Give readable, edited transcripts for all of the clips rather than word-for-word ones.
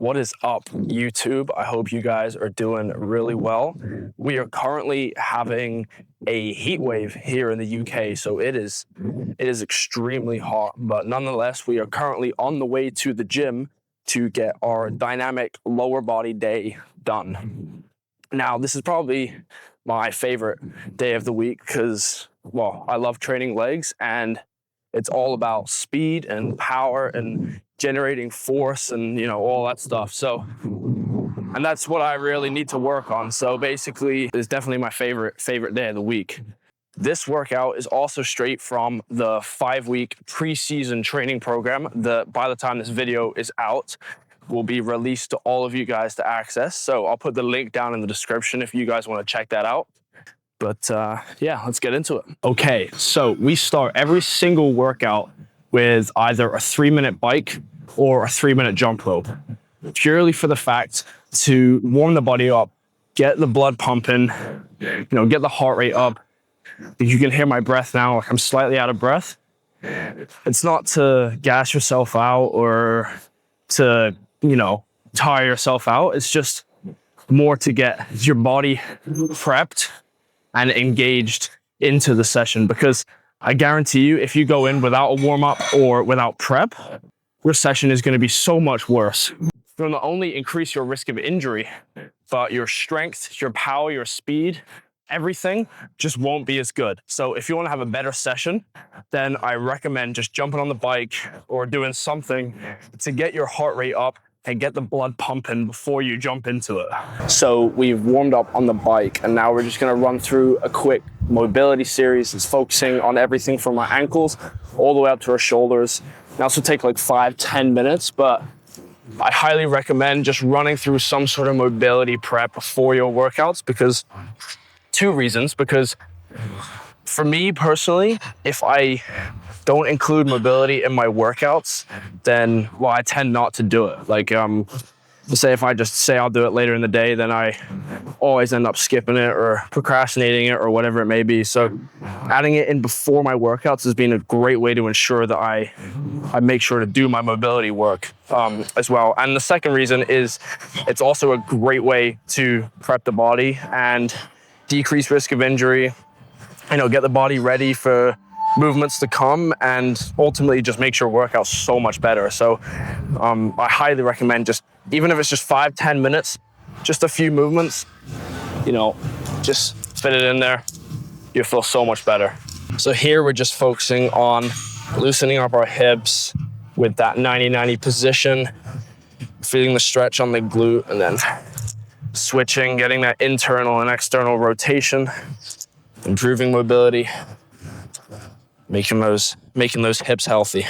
What is up, YouTube? I hope you guys are doing really well. We are currently having a heat wave here in the UK, so it is extremely hot, but nonetheless, we are currently on the way to the gym to get our dynamic lower body day done. Now, this is probably my favorite day of the week because, well, I love training legs and it's all about speed and power and generating force and, you know, all that stuff. So, and that's what I really need to work on. So basically, it's definitely my favorite day of the week. This workout is also straight from the 5-week preseason training program that by the time this video is out, will be released to all of you guys to access. So I'll put the link down in the description if you guys want to check that out. But yeah, let's get into it. Okay, so we start every single workout with either a 3-minute bike or a 3-minute jump rope, purely for the fact to warm the body up, get the blood pumping, you know, get the heart rate up. You can hear my breath now, like I'm slightly out of breath. It's not to gas yourself out or to, you know, tire yourself out. It's just more to get your body prepped and engaged into the session, because I guarantee you, if you go in without a warm-up or without prep, your session is going to be so much worse. You'll not only increase your risk of injury, but your strength, your power, your speed, everything just won't be as good. So if you want to have a better session, then I recommend just jumping on the bike or doing something to get your heart rate up and get the blood pumping before you jump into it. So we've warmed up on the bike and now we're just gonna run through a quick mobility series. It's focusing on everything from our ankles all the way up to our shoulders. Now this will take like 5-10 minutes, but I highly recommend just running through some sort of mobility prep before your workouts, because 2 reasons. Because for me personally, if I don't include mobility in my workouts, then, well, I tend not to do it. Like, say if I just say I'll do it later in the day, then I always end up skipping it or procrastinating it or whatever it may be. So adding it in before my workouts has been a great way to ensure that I make sure to do my mobility work as well. And the second reason is it's also a great way to prep the body and decrease risk of injury, you know, get the body ready for movements to come, and ultimately just makes your workout so much better. So I highly recommend, just even if it's just 5-10 minutes, just a few movements, you know, just fit it in there, you'll feel so much better. So here we're just focusing on loosening up our hips with that 90-90 position, feeling the stretch on the glute, and then switching, getting that internal and external rotation, improving mobility, making those hips healthy.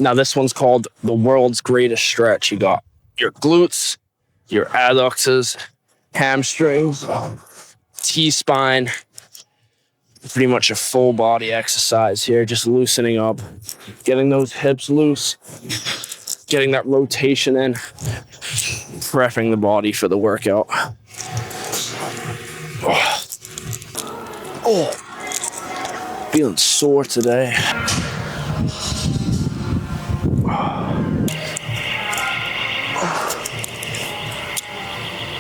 Now this one's called the world's greatest stretch. You got your glutes, your adductors, hamstrings, T-spine, pretty much a full body exercise here, just loosening up, getting those hips loose, getting that rotation in, prepping the body for the workout. Oh. Feeling sore today.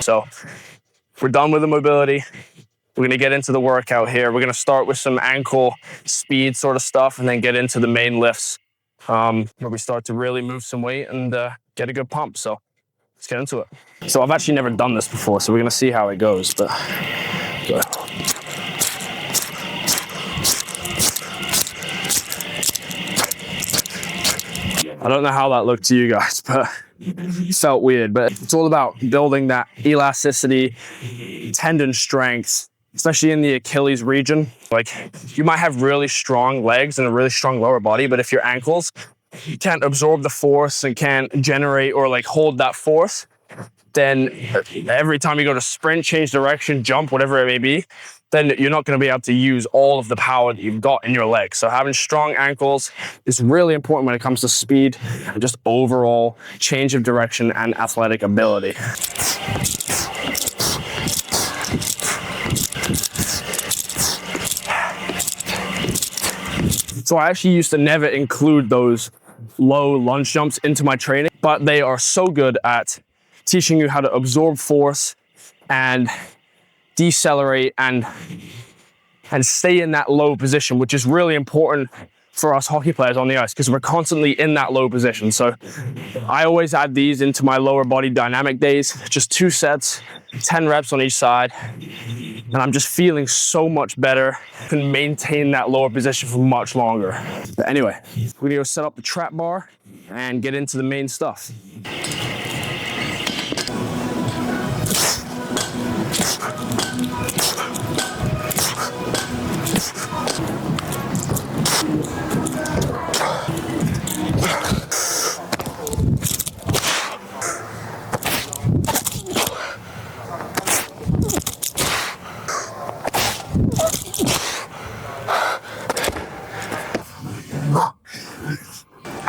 So we're done with the mobility. We're gonna get into the workout here. We're gonna start with some ankle speed sort of stuff and then get into the main lifts where we start to really move some weight and get a good pump. So let's get into it. So I've actually never done this before, so we're gonna see how it goes, but go ahead. I don't know how that looked to you guys, but it felt weird. But it's all about building that elasticity, tendon strength, especially in the Achilles region. Like, you might have really strong legs and a really strong lower body, but if your ankles can't absorb the force and can't generate or like hold that force, then every time you go to sprint, change direction, jump, whatever it may be, then you're not going to be able to use all of the power that you've got in your legs. So having strong ankles is really important when it comes to speed and just overall change of direction and athletic ability. So I actually used to never include those low lunge jumps into my training, but they are so good at teaching you how to absorb force and decelerate and stay in that low position, which is really important for us hockey players on the ice because we're constantly in that low position. So I always add these into my lower body dynamic days, just 2 sets, 10 reps on each side. And I'm just feeling so much better. I can maintain that lower position for much longer. But anyway, we're gonna go set up the trap bar and get into the main stuff.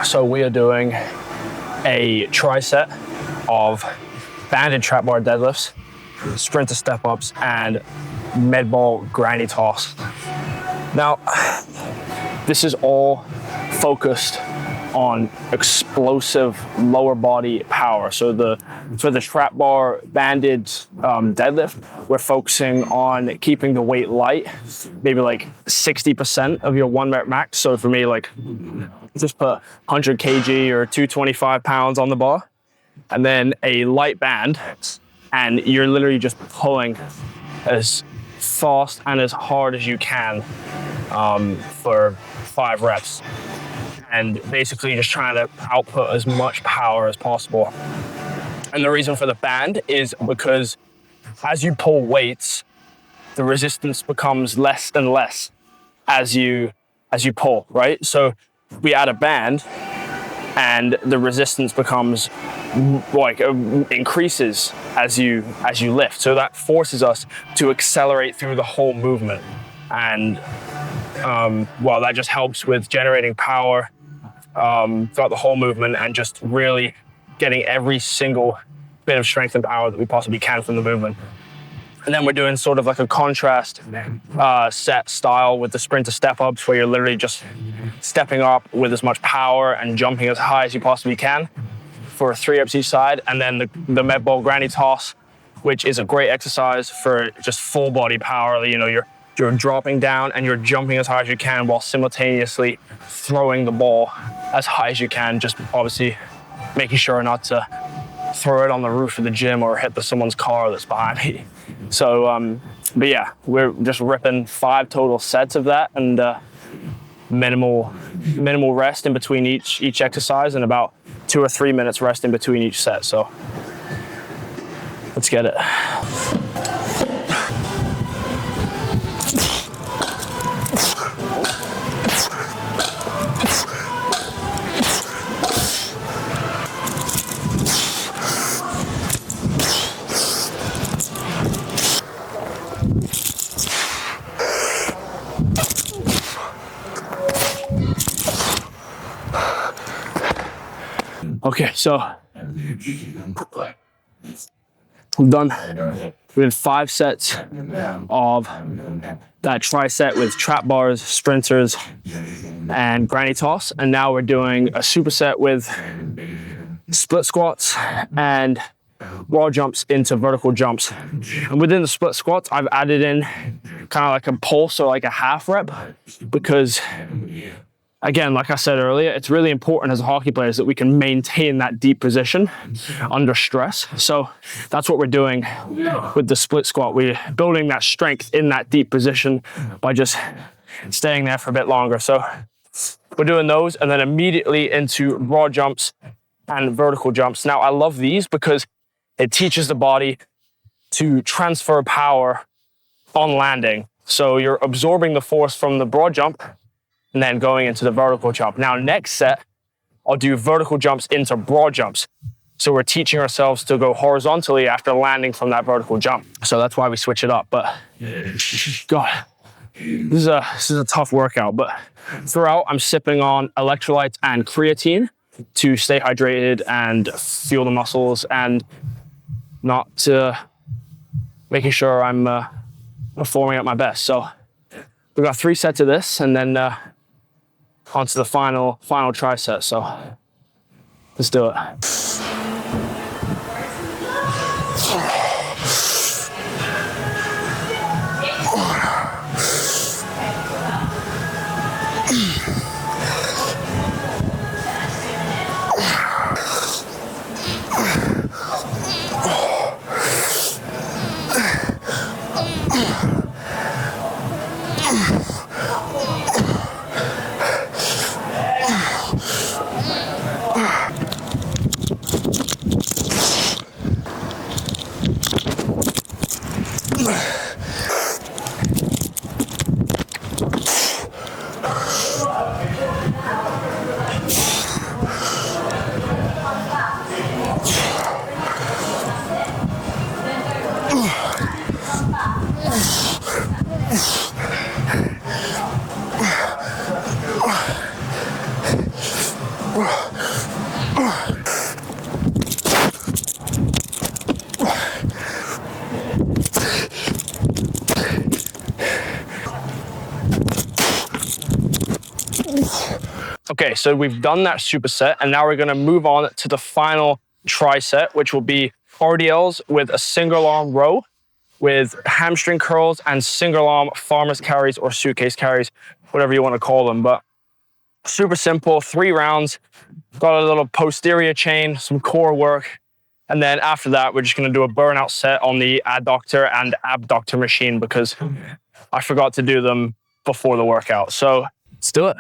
So we are doing a triset of banded trap bar deadlifts, sprinter step ups, and med ball granny toss. Now, this is all focused on explosive lower body power. So for the trap bar banded deadlift, we're focusing on keeping the weight light, maybe like 60% of your 1 rep max. So for me, like just put 100 kg or 225 pounds on the bar, and then a light band, and you're literally just pulling as fast and as hard as you can for 5 reps. And basically just trying to output as much power as possible. And the reason for the band is because as you pull weights, the resistance becomes less and less as you pull, right? So we add a band and the resistance becomes like increases as you lift. So that forces us to accelerate through the whole movement. And well, that just helps with generating power throughout the whole movement and just really getting every single bit of strength and power that we possibly can from the movement. And then we're doing sort of like a contrast set style with the sprinter step ups, where you're literally just stepping up with as much power and jumping as high as you possibly can for 3 reps each side. And then the med ball granny toss, which is a great exercise for just full body power. You know, you're dropping down and you're jumping as high as you can while simultaneously throwing the ball as high as you can, just obviously making sure not to throw it on the roof of the gym or hit someone's car that's behind me. So, but yeah, we're just ripping 5 total sets of that, and minimal rest in between each exercise, and about 2 or 3 minutes rest in between each set. So let's get it. Okay, so I'm done. We did 5 sets of that tricep with trap bars, sprinters, and granny toss. And now we're doing a superset with split squats and raw jumps into vertical jumps. And within the split squats, I've added in kind of like a pulse or like a half rep, because again, like I said earlier, it's really important as a hockey player that we can maintain that deep position under stress. So that's what we're doing with the split squat. We're building that strength in that deep position by just staying there for a bit longer. So we're doing those, and then immediately into raw jumps and vertical jumps. Now, I love these because it teaches the body to transfer power on landing. So you're absorbing the force from the broad jump and then going into the vertical jump. Now, next set, I'll do vertical jumps into broad jumps. So we're teaching ourselves to go horizontally after landing from that vertical jump. So that's why we switch it up. But God, this is a tough workout. But throughout, I'm sipping on electrolytes and creatine to stay hydrated and fuel the muscles, and not making sure I'm performing at my best. So we've got 3 sets of this, and then onto the final tricep. So let's do it. Okay, so we've done that superset, and now we're going to move on to the final tricep, which will be RDLs with a single arm row with hamstring curls and single arm farmer's carries or suitcase carries, whatever you want to call them. But super simple, 3 rounds. Got a little posterior chain, some core work. And then after that, we're just going to do a burnout set on the adductor and abductor machine because I forgot to do them before the workout. So let's do it.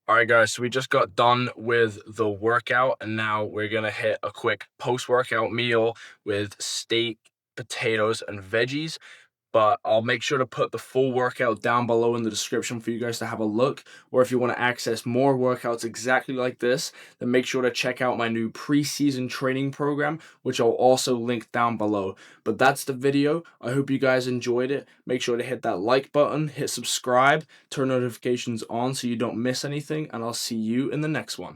All right, guys, so we just got done with the workout, and now we're going to hit a quick post-workout meal with steak, potatoes, and veggies. But I'll make sure to put the full workout down below in the description for you guys to have a look. Or if you want to access more workouts exactly like this, then make sure to check out my new preseason training program, which I'll also link down below. But that's the video. I hope you guys enjoyed it. Make sure to hit that like button, hit subscribe, turn notifications on so you don't miss anything, and I'll see you in the next one.